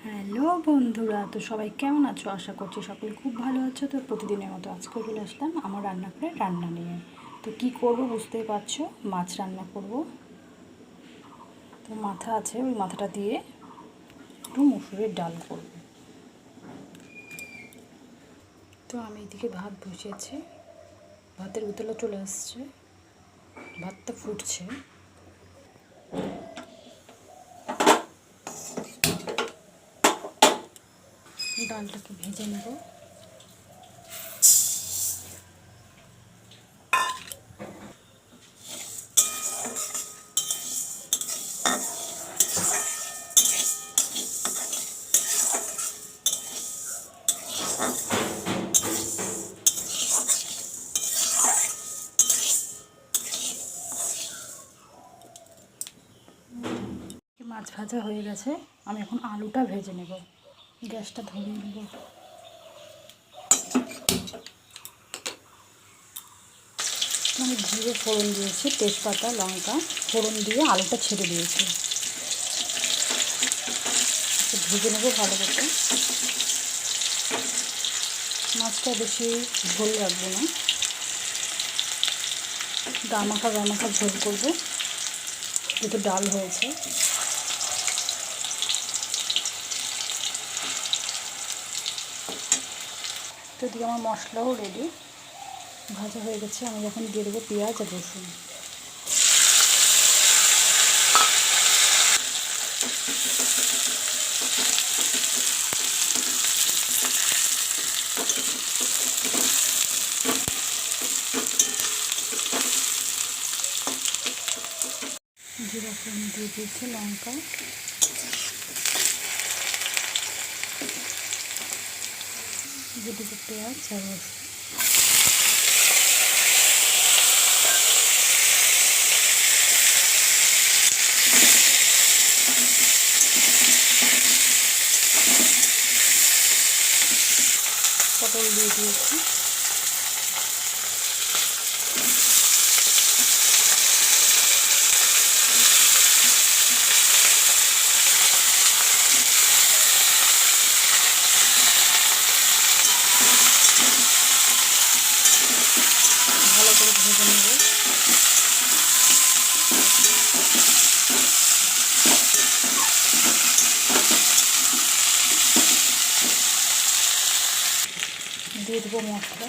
Hello বন্ধুরা, তো সবাই কেমন আছো? আশা করছি সকলে খুব ভালো আছো। তো প্রতিদিনের মতো আজকেও চলে আসলাম আমার রান্নাঘরে রান্না নিয়ে। তো কি করব বুঝতেই পারছো, মাছ রান্না করব। তো মাথা আছে, ওই মাথাটা দিয়ে একটু মুসুরির ডাল করব। তো আমি এদিকে ভাত বসিয়েছি, ভাতের উতলা চলে আসছে, ভাতটা ফুটছে। ডালটাকে ভেজে নেব। মাছ ভাজা হয়ে গেছে, আমি এখন আলুটা ভেজে নেব। গ্যাসটা ধরিয়ে নেব। আমি জিরে ফোড়ন দিয়েছি, তেজপাতা লঙ্কা ফোড়ন দিয়ে আলুটা ছেড়ে দিয়েছি। ভেজে নেবো ভালো করে। মাছটা বেশি ঝোল রাখবো না, গামাখা ঝোল করবো, যেহেতু ডাল হয়েছে। তো এদিকে আমার মশলাও রেডি, ভাজা হয়ে গেছে। আমি এখন দিয়ে দেবো পেঁয়াজ আর রসুন। জিরা ফোড়ন দিয়ে দিয়েছে, লঙ্কা, দিয়ে দেবো পেঁয়াজ আর রসুন। পটল দিয়ে দিয়েছি। ভালো করে ভেজে নেব। দিয়ে দেবো মশলা,